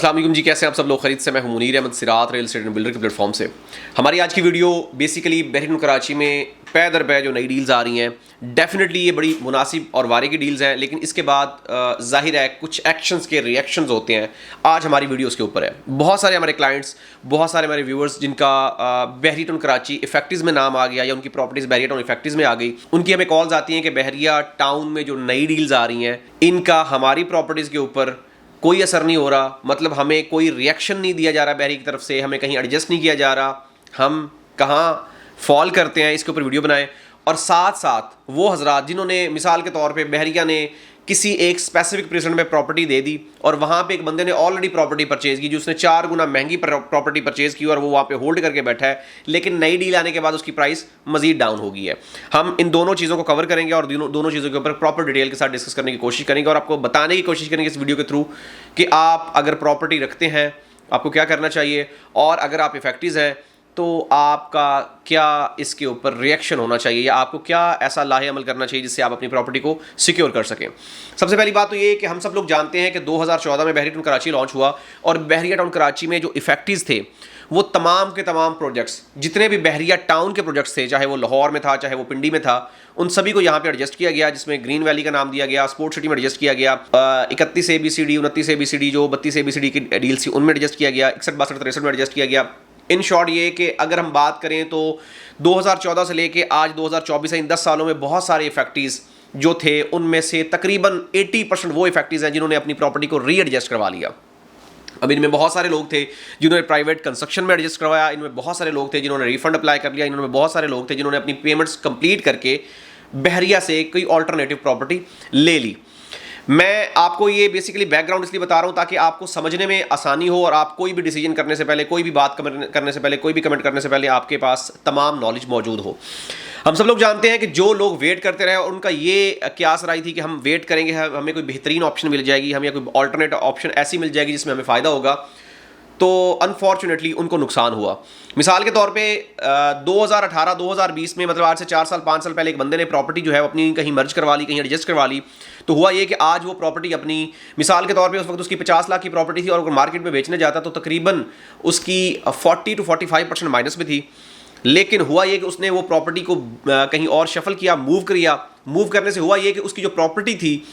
अस्सलाम वालेकुम जी, कैसे हैं आप सब लोग। खरीद से मैं हूं मुनीर अहमद सिरात रियल एस्टेट एंड बिल्डर के प्लेटफॉर्म से। हमारी आज की वीडियो बेसिकली बहरीन कराची में पै दर पै जो नई डील्स आ रही हैं, डेफिनेटली ये बड़ी मुनासिब और वारे की डील्स हैं, लेकिन इसके बाद जाहिर है कुछ एक्शंस के रिएक्शंस होते हैं। आज हमारी वीडियो उसके ऊपर है। बहुत सारे हमारे क्लाइंट्स, बहुत सारे हमारे व्यूअर्स जिनका बहरी टाउन कराची इफेक्टिव में नाम आ गया या उनकी प्रॉपर्टीज़ बहरिया टाउन इफेक्टिव में आ गई, उनकी हमें कॉल्स आती हैं कि बहरिया टाउन में जो नई डील्स आ रही हैं इनका हमारी प्रॉपर्टीज़ के ऊपर कोई असर नहीं हो रहा। मतलब हमें कोई रिएक्शन नहीं दिया जा रहा बहरी की तरफ से, हमें कहीं एडजस्ट नहीं किया जा रहा, हम कहाँ फॉल करते हैं, इसके ऊपर वीडियो बनाएं। और साथ साथ वो हजरात जिन्होंने मिसाल के तौर पे बहरिया ने किसी एक स्पेसिफिक प्रेजेंट में प्रॉपर्टी दे दी और वहाँ पे एक बंदे ने ऑलरेडी प्रॉपर्टी परचेज की, जो उसने 4 गुना महंगी प्रॉपर्टी परचेज की और वो वहाँ पे होल्ड करके बैठा है, लेकिन नई डील आने के बाद उसकी प्राइस मजीद डाउन हो गई है। हम इन दोनों चीज़ों को कवर करेंगे और दोनों चीज़ों के ऊपर प्रॉपर डिटेल के साथ डिस्कस करने की कोशिश करेंगे और आपको बताने की कोशिश करेंगे इस वीडियो के थ्रू कि आप अगर प्रॉपर्टी रखते हैं आपको क्या करना चाहिए, और अगर आप इफेक्टिव हैं तो आपका क्या इसके ऊपर रिएक्शन होना चाहिए या आपको क्या ऐसा लाहे अमल करना चाहिए जिससे आप अपनी प्रॉपर्टी को सिक्योर कर सकें। सबसे पहली बात तो ये कि हम सब लोग जानते हैं कि 2014 में बहरिया टाउन कराची लॉन्च हुआ और बहरिया टाउन कराची में जो इफेक्टिव्स थे वो तमाम के तमाम प्रोजेक्ट्स, जितने भी बहरिया टाउन के प्रोजेक्ट्स थे, चाहे वो लाहौर में था चाहे वो पिंडी में था, उन सभी को यहाँ पे एडजस्ट किया गया, जिसमें ग्रीन वैली का नाम दिया गया, स्पोर्ट सिटी में एडजस्ट किया गया, 31 ABCD 29 ABCD जो 32 ABCD की डील्स थी उनमें एडजस्ट किया गया, 61 62 63 में एडजस्ट किया गया। इन शॉर्ट ये कि अगर हम बात करें तो 2014 से लेके आज 2024 इन 10 सालों में बहुत सारे इफेक्टिव्स जो थे उनमें से तकरीबन 80% वो इफेक्टिव्स हैं जिन्होंने अपनी प्रॉपर्टी को रीएडजस्ट करवा लिया। अब इनमें बहुत सारे लोग थे जिन्होंने प्राइवेट कंस्ट्रक्शन में एडजस्ट करवाया, इनमें बहुत सारे लोग थे जिन्होंने रिफंड अप्लाई कर लिया, इनमें बहुत सारे लोग थे जिन्होंने अपनी पेमेंट्स कंप्लीट करके बहरिया से कोई ऑल्टरनेटिव प्रॉपर्टी ले ली। मैं आपको ये बेसिकली बैकग्राउंड इसलिए बता रहा हूँ ताकि आपको समझने में आसानी हो और आप कोई भी डिसीजन करने से पहले, कोई भी बात करने से पहले, कोई भी कमेंट करने से पहले आपके पास तमाम नॉलेज मौजूद हो। हम सब लोग जानते हैं कि जो लोग वेट करते रहे और उनका ये क्यास रही थी कि हम वेट करेंगे, हमें कोई बेहतरीन ऑप्शन मिल जाएगी, हमें कोई ऑल्टरनेट ऑप्शन ऐसी मिल जाएगी जिसमें हमें फ़ायदा होगा, तो अनफॉर्चुनेटली उनको नुकसान हुआ। मिसाल के तौर पे 2018-2020 में, मतलब आज से 4 साल 5 साल पहले एक बंदे ने प्रॉपर्टी जो है अपनी कहीं मर्ज करवा ली, कहीं एडजस्ट करवा ली, तो हुआ ये कि आज वो प्रॉपर्टी अपनी, मिसाल के तौर पे उस वक्त उसकी 50 लाख की प्रॉपर्टी थी और अगर मार्केट में बेचने जाता तो तकरीबन उसकी 40 to 45% माइनस में थी। लेकिन हुआ ये कि उसने वो प्रॉपर्टी को कहीं और शफल किया, मूव करने से हुआ ये कि उसकी जो प्रॉपर्टी थी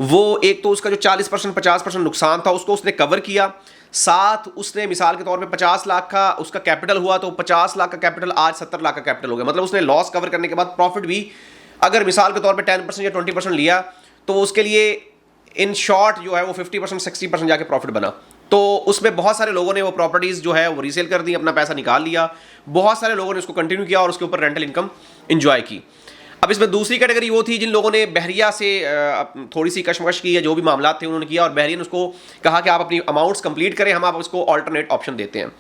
वो एक तो उसका जो 40% 50% नुकसान था उसको उसने कवर किया, साथ उसने मिसाल के तौर पे 50 लाख का उसका कैपिटल हुआ तो 50 लाख का कैपिटल आज 70 लाख का कैपिटल हो गया। मतलब उसने लॉस कवर करने के बाद प्रॉफिट भी अगर मिसाल के तौर पे 10% या 20% लिया तो उसके लिए इन शॉर्ट जो है वो 50% 60% जाके प्रॉफिट बना। तो उसमें बहुत सारे लोगों ने वो प्रॉपर्टीज़ जो है वो रीसेल कर दी, अपना पैसा निकाल लिया, बहुत सारे लोगों ने उसको कंटिन्यू किया और उसके ऊपर रेंटल इनकम इंजॉय की। अब इसमें दूसरी कैटेगरी वो थी जिन लोगों ने बहरिया से थोड़ी सी कशमकश की या जो भी मामला थे उन्होंने किया और बहरिया ने उसको कहा कि आप अपनी अमाउंट्स कंप्लीट करें, हम आप उसको ऑल्टरनेट ऑप्शन देते हैं।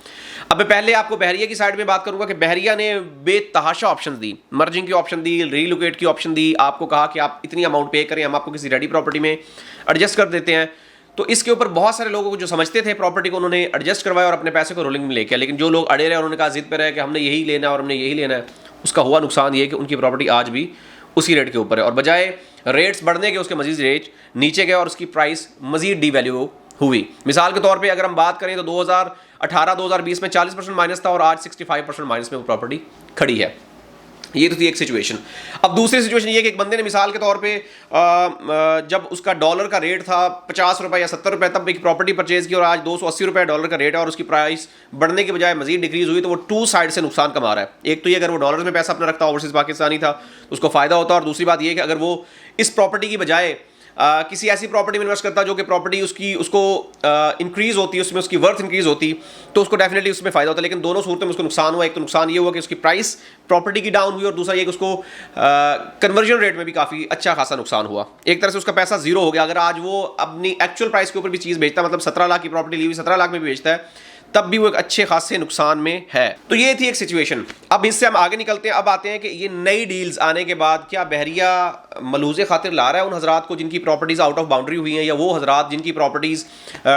अब मैं पहले आपको बहरिया की साइड में बात करूंगा कि बहरिया ने बेतहाशा ऑप्शन दी, मर्जिंग की ऑप्शन दी, रीलोकेट की ऑप्शन दी, आपको कहा कि आप इतनी अमाउंट पे करें, हम आपको किसी रेडी प्रॉपर्टी में एडजस्ट कर देते हैं। तो इसके ऊपर बहुत सारे लोगों को जो समझते थे प्रॉपर्टी को उन्होंने एडजस्ट करवाया और अपने पैसे को रोलिंग में लेके, लेकिन जो लोग अड़े रहे उन्होंने कहा जिद पे रहे कि हमने यही लेना है और हमने यही लेना है, उसका हुआ नुकसान ये कि उनकी प्रॉपर्टी आज भी उसी रेट के ऊपर है और बजाय रेट्स बढ़ने के उसके मजीद रेट नीचे गए और उसकी प्राइस मजीद डीवैल्यू हुई। मिसाल के तौर पे अगर हम बात करें तो 2018-2020 में 40% माइनस था और आज 65% माइनस में वो प्रॉपर्टी खड़ी है। ये तो थी एक सिचुएशन। अब दूसरी सिचुएशन ये कि एक बंदे ने मिसाल के तौर पे जब उसका डॉलर का रेट था 50 रुपये या 70 रुपये तब एक प्रॉपर्टी परचेज की और आज 280 रुपये डॉलर का रेट है और उसकी प्राइस बढ़ने के बजाय मजीद डिक्रीज हुई, तो वो टू साइड से नुकसान कमा रहा है। एक तो ये अगर वो डॉलर में पैसा अपना रखता ओवरसीज पाकिस्तानी था तो उसको फायदा होता, और दूसरी बात ये कि अगर वो इस प्रॉपर्टी की बजाय किसी ऐसी प्रॉपर्टी में इन्वेस्ट करता जो कि प्रॉपर्टी उसको इंक्रीज होती, उसमें उसकी वर्थ इंक्रीज होती, तो उसको डेफिनेटली उसमें फायदा होता। लेकिन दोनों सूरतों में उसको नुकसान हुआ। एक तो नुकसान ये हुआ कि उसकी प्राइस प्रॉपर्टी की डाउन हुई और दूसरा ये कि उसको कन्वर्जन रेट में भी काफ़ी अच्छा खासा नुकसान हुआ। एक तरह से उसका पैसा जीरो हो गया। अगर आज वो अपनी एक्चुअल प्राइस के ऊपर भी चीज़ बेचता, मतलब 17 लाख की प्रॉपर्टी ली हुई 17 लाख में भी बेचता है, तब भी वो एक अच्छे खासे नुकसान में है। तो ये थी एक सिचुएशन। अब इससे हम आगे निकलते हैं, अब आते हैं कि ये नई डील्स आने के बाद क्या बहरिया मलूज़े खातिर ला रहा है उन हजरात को जिनकी प्रॉपर्टीज़ आउट ऑफ बाउंड्री हुई हैं, या वो हजरात जिनकी प्रॉपर्टीज़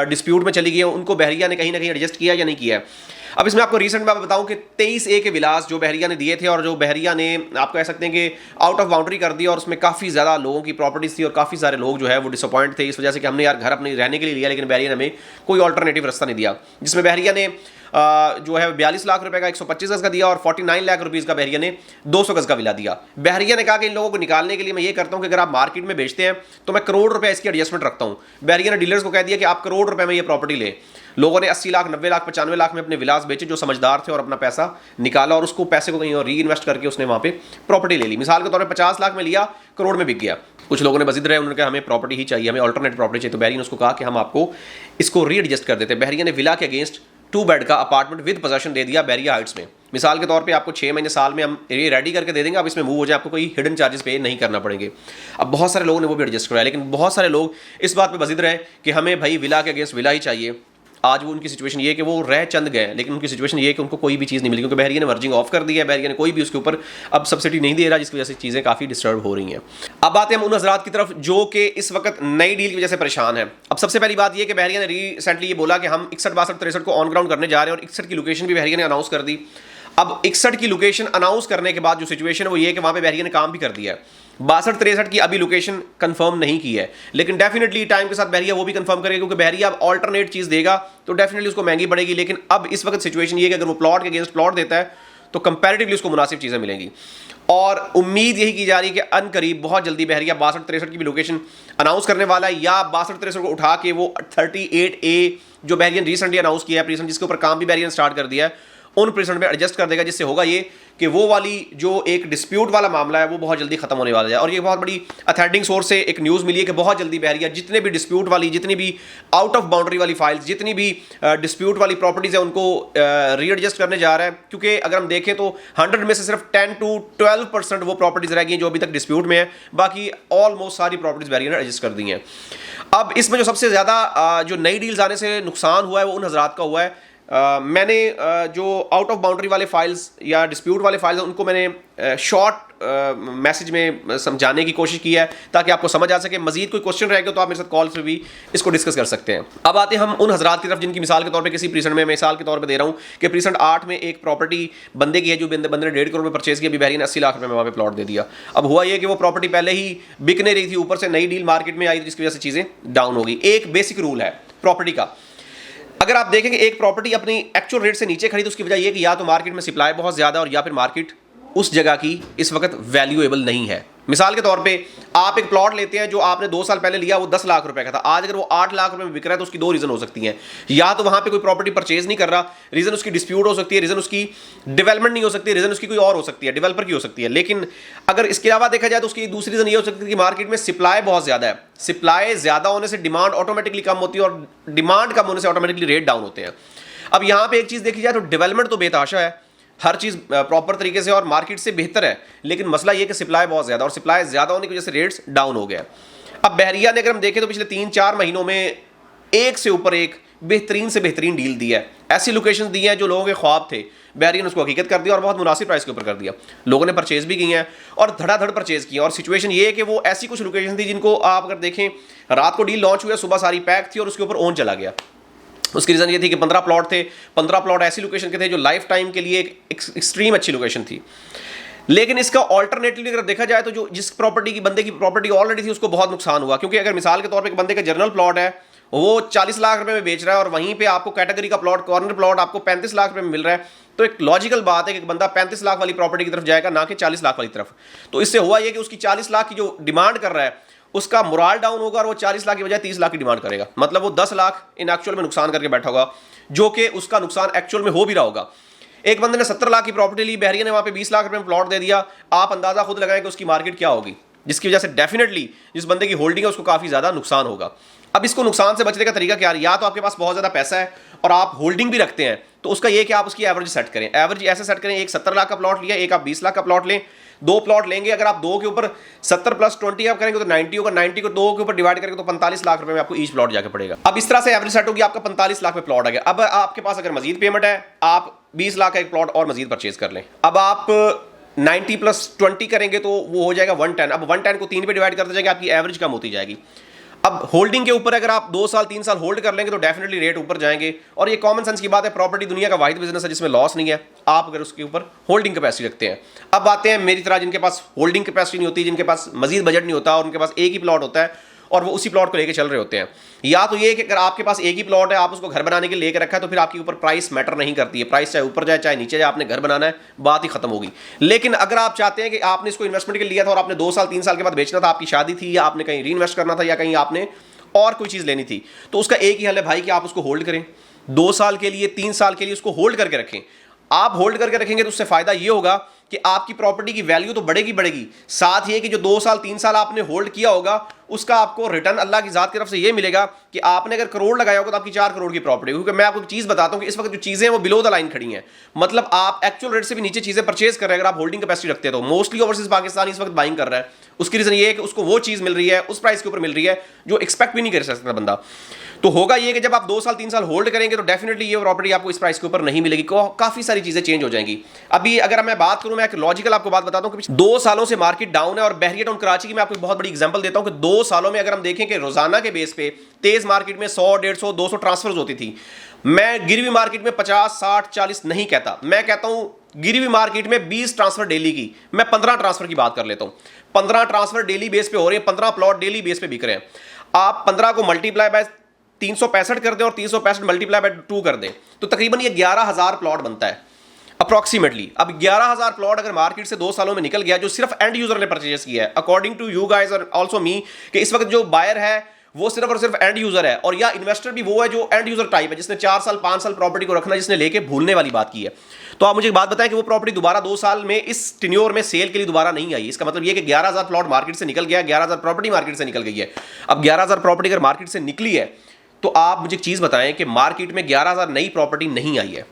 डिस्प्यूट में चली गई हैं उनको बहरिया ने कहीं ना कहीं एडजस्ट किया या नहीं किया है। अब इसमें आपको रिसेंट में बताऊं कि 23A के विलास जो बहरिया ने दिए थे और जो बहरिया ने आप कह सकते हैं कि आउट ऑफ बाउंड्री कर दिया, और उसमें काफ़ी ज़्यादा लोगों की प्रॉपर्टीज थी और काफ़ी सारे लोग जो है वो डिसअपॉइंट थे इस वजह से कि हमने यार घर अपने रहने के लिए लिया, लेकिन बहरिया ने हमें कोई ऑल्टरनेटिव रास्ता नहीं दिया, जिसमें बहरिया ने जो है 42 लाख रुपए का 125 गज का दिया और 49 लाख रुपीज़ का बहरिया ने 200 गज का विला दिया। बहरिया ने कहा कि इन लोगों को निकालने के लिए मैं ये करता हूं कि अगर आप मार्केट में बेचते हैं तो मैं करोड़ रुपए इसकी एडजस्टमेंट रखता हूं। बहरिया ने डीलर्स को कह दिया कि आप करोड़ रुपए में ये प्रॉपर्टी ले। लोगों ने 80 लाख, 90 लाख, 95 लाख में अपने विलास बेचे जो समझदार थे, और अपना पैसा निकाला और उसको पैसे को कहीं और री इन्वेस्ट करके उसने वहां पे प्रॉपर्टी ले ली। मिसाल के तौर पर 50 लाख में लिया, करोड़ में बिक गया। कुछ लोगों ने बजिद रहे, उन्होंने कहा हमें प्रॉपर्टी ही चाहिए, हमें ऑल्टरनेट प्रॉपर्टी चाहिए, तो बहरिया ने उसको कहा कि हम आपको इसको री एडजस्ट कर देते हैं। बहरिया ने विला के अगेंस्ट 2 बेड का अपार्टमेंट विद पोजेशन दे दिया बहरिया हाइट्स में। मिसाल के तौर पे आपको 6 महीने साल में हम ये रेडी करके दे देंगे, आप इसमें मूव हो जाए, आपको कोई हिडन चार्जेस पे नहीं करना पड़ेंगे। अब बहुत सारे लोगों ने वो भी एडजस्ट कराया, लेकिन बहुत सारे लोग इस बात पे बजिद रहे कि हमें भाई विला के अगेंस्ट विला ही चाहिए। आज वो उनकी सिचुएशन ये है कि वो रह चंद गए, लेकिन उनकी सिचुएशन ये है कि उनको कोई भी चीज़ नहीं मिली, क्योंकि बहरिया ने वर्जिंग ऑफ कर दिया है, बहरिया ने कोई भी उसके ऊपर अब सब्सिडी नहीं दे रहा, जिसकी वजह से चीज़ें काफ़ी डिस्टर्ब हो रही हैं। अब आते हैं हम उन हजरात की तरफ जो कि इस वक्त नई डील की वजह से परेशान है। अब सबसे पहली बात ये कि बहरिया ने रिसेंटली ये बोला कि हम 61, 62, 63 को ऑन ग्राउंड करने जा रहे हैं, और 61 की लोकेशन भी बहरिया ने अनाउंस कर दी। अब 61 की लोकेशन अनाउंस करने के बाद जो सिचुएशन है वो ये है कि वहाँ पे बहरिया ने काम भी कर दिया है। 62, 63 की अभी लोकेशन कंफर्म नहीं की है, लेकिन डेफिनेटली टाइम के साथ बहरिया वो भी कंफर्म करेगा, क्योंकि बहरिया अब ऑल्टरनेट चीज़ देगा तो डेफिनेटली उसको महंगी पड़ेगी। लेकिन अब इस वक्त सिचुएशन ये है कि अगर वो प्लॉट के अगेंस्ट प्लॉट देता है तो कंपैरेटिवली उसको मुनासिब चीज़ें मिलेंगी, और उम्मीद यही की जा रही है कि अनकरीब बहुत जल्दी बहरिया 62, 63 की भी लोकेशन अनाउंस करने वाला है, या 62, 63 को उठा के वो 38A जो बहरिया रिसेंटली अनाउंस किया है प्रीसेंट, जिसके ऊपर काम भी बहरिया ने स्टार्ट कर दिया है, उन प्रीसेंट में एडजस्ट कर देगा, जिससे होगा ये कि वो वाली जो एक डिस्प्यूट वाला मामला है वो बहुत जल्दी खत्म होने वाला है। और ये बहुत बड़ी अथेंटिक सोर्स से एक न्यूज़ मिली है कि बहुत जल्दी बहरिया जितने भी डिस्प्यूट वाली, जितनी भी आउट ऑफ बाउंड्री वाली फाइल्स, जितनी भी डिस्प्यूट वाली प्रॉपर्टीज है उनको रीएडजस्ट करने जा रहा है। क्योंकि अगर हम देखें तो 100 में से सिर्फ 10 to 12% वो प्रॉपर्टीज रह गई जो अभी तक डिस्प्यूट में है, बाकी ऑलमोस्ट सारी प्रॉपर्टीज बहरिया ने एडजस्ट कर दी हैं। अब इसमें जो सबसे ज़्यादा जो नई डील्स आने से नुकसान हुआ है वो उन हजरात का हुआ है। मैंने जो आउट ऑफ बाउंड्री वाले फाइल्स या डिस्प्यूट वाले फाइल्स उनको मैंने शॉर्ट मैसेज में समझाने की कोशिश की है ताकि आपको समझ आ सके। मजीद कोई क्वेश्चन रहेगा तो आप मेरे साथ कॉल से भी इसको डिस्कस कर सकते हैं। अब आते हैं हम उन हजरात की तरफ जिनकी मिसाल के तौर पे किसी प्रीसेंट में, मिसाल के तौर पे दे रहा हूँ कि प्रीसेंट 8 में एक प्रॉपर्टी बंदे की है जो बंदे ने 1.5 करोड़ में परचेज किया, अभी बहरिया ने 80 लाख रुपये में वहाँ पे प्लॉट दे दिया। अब हुआ ये कि वो प्रॉपर्टी पहले ही बिक नहीं रही थी, ऊपर से नई डील मार्केट में आई जिसकी वजह से चीज़ें डाउन हो गई। एक बेसिक रूल है प्रॉपर्टी का, अगर आप देखेंगे एक प्रॉपर्टी अपनी एक्चुअल रेट से नीचे खड़ी तो उसकी वजह यह कि या तो मार्केट में सप्लाई बहुत ज़्यादा और या फिर मार्केट उस जगह की इस वक्त वैल्यूएबल नहीं है। मिसाल के तौर पे आप एक प्लॉट लेते हैं जो आपने 2 साल पहले लिया, वो 10 लाख रुपए का था, आज अगर वो 8 लाख रुपए में बिक रहा है तो उसकी 2 रीज़न हो सकती हैं। या तो वहाँ पे कोई प्रॉपर्टी परचेज नहीं कर रहा, रीज़न उसकी डिस्प्यूट हो सकती है, रीज़न उसकी डेवलपमेंट नहीं हो सकती, रीज़न उसकी कोई और हो सकती है, डेवलपर की हो सकती है। लेकिन अगर इसके अलावा देखा जाए तो उसकी दूसरी रीज़न ये हो सकती है कि मार्केट में सप्लाई बहुत ज़्यादा है। सप्लाई ज़्यादा होने से डिमांड ऑटोमेटिकली कम होती है और डिमांड कम होने से ऑटोमेटिकली रेट डाउन होते हैं। अब यहाँ पे एक चीज़ देखी जाए तो डेवलपमेंट तो बेतहाशा है, हर चीज़ प्रॉपर तरीके से और मार्केट से बेहतर है, लेकिन मसला ये कि सप्लाई बहुत ज़्यादा, और सप्लाई ज़्यादा होने की वजह से रेट्स डाउन हो गया। अब बहरिया ने अगर हम देखें तो पिछले 3-4 महीनों में एक से ऊपर एक बेहतरीन से बेहतरीन डील दी है, ऐसी लोकेशन दी हैं जो लोगों के ख्वाब थे, बहरिया ने उसको हकीकत कर दिया और बहुत मुनासिब प्राइस के ऊपर कर दिया। लोगों ने परचेज भी की हैं और धड़ाधड़ परचेज किया। और सिचुएशन ये है कि वो ऐसी कुछ लोकेशन थी जिनको आप अगर देखें, रात को डील लॉन्च हुआ, सुबह सारी पैक थी और उसके ऊपर ओन चला गया। उसकी रीज़न ये थी कि 15 प्लॉट थे, 15 प्लॉट ऐसी लोकेशन के थे जो लाइफ टाइम के लिए एक एक्सट्रीम अच्छी लोकेशन थी। लेकिन इसका ऑल्टरनेटिवली अगर देखा जाए तो जो जिस प्रॉपर्टी की बंदे की प्रॉपर्टी ऑलरेडी थी उसको बहुत नुकसान हुआ, क्योंकि अगर मिसाल के तौर पे एक बंदे का जनरल प्लॉट है वो 40 लाख रुपए में बेच रहा है और वहीं पे आपको कैटेगरी का प्लॉट, कॉर्नर प्लॉट आपको 35 लाख रुपए में मिल रहा है, तो एक लॉजिकल बात है कि बंदा 35 लाख वाली प्रॉपर्टी की तरफ जाएगा, ना कि 40 लाख वाली तरफ। तो इससे हुआ ये कि उसकी 40 लाख की जो डिमांड कर रहा है उसका मोराल डाउन होगा और वो 40 लाख की बजाय 30 लाख की डिमांड करेगा। मतलब वो 10 लाख इन एक्चुअल में नुकसान करके बैठा होगा, जो कि उसका नुकसान एक्चुअल में हो भी रहा होगा। एक बंदे ने 70 लाख की प्रॉपर्टी ली, बहरिया ने वहां पे 20 लाख रुपए में प्लॉट दे दिया, आप अंदाजा खुद लगाएं कि उसकी मार्केट क्या होगी, जिसकी वजह से डेफिनेटली जिस बंदे की होल्डिंग है उसको काफी ज्यादा नुकसान होगा। अब इसको नुकसान से बचने का तरीका क्या है? या तो आपके पास बहुत ज्यादा पैसा है और आप होल्डिंग भी रखते हैं, तो उसका यह कि आप उसकी एवरेज सेट करें। एवरेज ऐसे सेट करें, एक 70 लाख का प्लॉट लिया, एक आप 20 लाख का प्लॉट लें, 2 प्लॉट लेंगे, अगर आप 2 के ऊपर 70 + 20 आप करेंगे तो 90 होगा, 90 को 2 के ऊपर डिवाइड करेंगे तो 45 लाख रुपए में आपको ईच प्लॉट जाके पड़ेगा। अब इस तरह से एवरेज सेट होगी, आपका 45 लाख में प्लॉट आ गया। अब आपके पास अगर मजीद पेमेंट है, आप 20 लाख का एक प्लॉट और मजीद परचेज कर लें। अब आप 90 + 20 करेंगे तो वो हो जाएगा 110। अब 110 को 3 पे डिवाइड करते जाएंगे, आपकी एवरेज कम होती जाएगी। अब होल्डिंग के ऊपर अगर आप 2 साल 3 साल होल्ड कर लेंगे तो डेफिनेटली रेट ऊपर जाएंगे, और ये कॉमन सेंस की बात है, प्रॉपर्टी दुनिया का वाहिद बिजनेस है जिसमें लॉस नहीं है आप अगर उसके ऊपर होल्डिंग कैपेसिटी रखते हैं। अब आते हैं मेरी तरह जिनके पास होल्डिंग कैपेसिटी नहीं होती, जिनके पास मजीद बजट नहीं होता और उनके पास एक ही प्लॉट होता है और वो उसी प्लॉट को लेकर चल रहे होते हैं। या तो ये कि अगर आपके पास एक ही प्लॉट है, आप उसको घर बनाने के लिए लेकर रखा है, तो फिर आपके ऊपर प्राइस मैटर नहीं करती है, प्राइस चाहे ऊपर जाए चाहे नीचे जाए, आपने घर बनाना है, बात ही खत्म होगी। लेकिन अगर आप चाहते हैं कि आपने इसको इन्वेस्टमेंट के लिए लिया था और आपने 2 साल 3 साल के बाद बेचना था, आपकी शादी थी या आपने कहीं री इन्वेस्ट करना था या कहीं आपने और कोई चीज लेनी थी, तो उसका एक ही हल है भाई कि आप उसको होल्ड करें 2 साल के लिए 3 साल के लिए, उसको होल्ड करके रखें। आप होल्ड करके रखेंगे तो उससे फायदा ये होगा कि आपकी प्रॉपर्टी की वैल्यू तो बढ़ेगी बढ़ेगी, साथ ही कि जो 2 साल 3 साल आपने होल्ड किया होगा उसका आपको रिटर्न अल्लाह की जात की तरफ से ये मिलेगा कि आपने अगर करोड़ लगाया होगा तो आपकी 4 करोड़ की प्रॉपर्टी। क्योंकि मैं आपको एक चीज बताता हूं कि इस वक्त जो चीजें हैं वो बिलो द लाइन खड़ी हैं, मतलब आप एक्चुअल रेट से भी नीचे चीजें परचेज कर रहे हैं अगर आप होल्डिंग कैपेसिटी रखते हैं तो। मोस्टली ओवरसीज पाकिस्तान इस वक्त बाइंग कर रहा है, उसकी रीजन ये है कि उसको वो चीज मिल रही है उस प्राइस के ऊपर मिल रही है जो एक्सपेक्ट भी नहीं कर सकता बंदा। तो होगा ये कि जब आप 2 साल 3 साल होल्ड करेंगे तो डेफिनेटली ये प्रॉपर्टी आपको इस प्राइस के ऊपर नहीं मिलेगी, काफी सारी चीजें चेंज हो जाएंगी। अभी अगर मैं बात करूं, मैं एक लॉजिकल आपको बात बताता हूं कि 2 सालों से मार्केट डाउन है, और बहरिया टाउन कराची की मैं आपको एक बहुत बड़ी एग्जांपल देता हूं कि 2 सालों में अगर हम देखें कि रोजाना के बेस पे तेज मार्केट में 100 150 200 ट्रांसफर्स होती थी। मैं गिरी हुई मार्केट में 50 60 40 नहीं कहता, मैं कहता हूं गिरी हुई मार्केट में 20 ट्रांसफर डेली की, मैं 15 ट्रांसफर की बात कर लेता हूं। 15 ट्रांसफर डेली बेस पे हो रहे हैं, 15 प्लॉट डेली बेस पे बिक रहे हैं। आप 15 को मल्टीप्लाई बाय 365 कर दें और 365 मल्टीप्लाई बाय 2 कर दें तो तकरीबन ये 11,000 प्लॉट बनता है अप्रोक्सीमेटली। अब 11,000 प्लॉट अगर मार्केट से 2 सालों में निकल गया जो सिर्फ एंड यूजर ने परचेज किया है, अकॉर्डिंग टू यू गाइस और आल्सो मी, कि इस वक्त जो बायर है वो सिर्फ और सिर्फ एंड यूजर है, और या इन्वेस्टर भी वो है जो एंड यूजर टाइप है जिसने 4 साल 5 साल प्रॉपर्टी को रखना, जिसने लेके भूलने वाली बात की है। तो आप मुझे एक बात बताएं कि वो प्रॉपर्टी दोबारा 2 साल में इस टेन्योर में सेल के लिए दोबारा नहीं आई। इसका मतलब ये कि 11,000 प्लॉट मार्केट से निकल गया, 11,000 प्रॉपर्टी मार्केट से निकल गई है। अब 11,000 प्रॉपर्टी अगर मार्केट से निकली है तो आप मुझे एक चीज बताएं कि मार्केट में 11,000 नई प्रॉपर्टी नहीं आई है,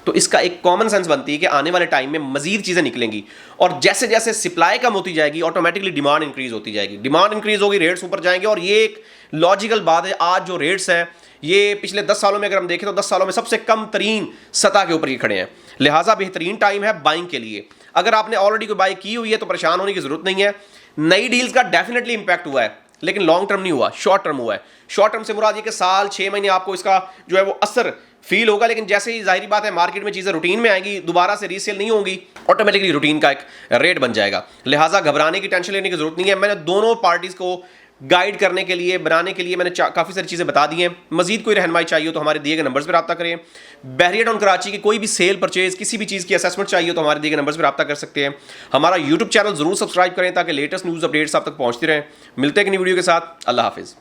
तो इसका एक कॉमन सेंस बनती है कि आने वाले टाइम में मजीद चीजें निकलेंगी, और जैसे जैसे सप्लाई कम होती जाएगी ऑटोमेटिकली डिमांड इंक्रीज होती जाएगी, डिमांड इंक्रीज होगी रेट्स ऊपर जाएंगे। और ये एक लॉजिकल बात है, आज जो रेट्स हैं ये पिछले 10 सालों में अगर हम देखें तो 10 सालों में सबसे कम तरीन सतह के ऊपर ये खड़े हैं, लिहाजा बेहतरीन टाइम है बाइंग के लिए। अगर आपने ऑलरेडी कोई बाई की हुई है तो परेशान होने की जरूरत नहीं है। नई डील्स का डेफिनेटली इंपैक्ट हुआ है लेकिन लॉन्ग टर्म नहीं हुआ, शॉर्ट टर्म हुआ है। शॉर्ट टर्म से मुराद ये कि साल 6 महीने आपको इसका जो है वो असर फील होगा, लेकिन जैसे ही जाहिर बात है मार्केट में चीजें रूटीन में आएंगी, दोबारा से रीसेल नहीं होंगी, ऑटोमेटिकली रूटीन का एक रेट बन जाएगा। लिहाजा घबराने की टेंशन लेने की जरूरत नहीं है। मैंने दोनों पार्टीज को गाइड करने के लिए बनाने के लिए मैंने काफ़ी सारी चीज़ें बता दी हैं। मजीद कोई रहनुमाई चाहिए तो हमारे दिए गए नंबर्स पर रब्ता करें। बहरिया टाउन कराची की कोई भी सेल परचेज किसी भी चीज़ की असेसमेंट चाहिए तो हमारे दिए गए नंबर्स पर रब्ता कर सकते हैं। हमारा यूट्यूब चैनल जरूर सब्सक्राइब करें ताकि लेटेस्ट न्यूज़ अपडेट्स आप तक पहुँचती रहें। मिलते हैं एक नई वीडियो के साथ। अल्लाह हाफिज़।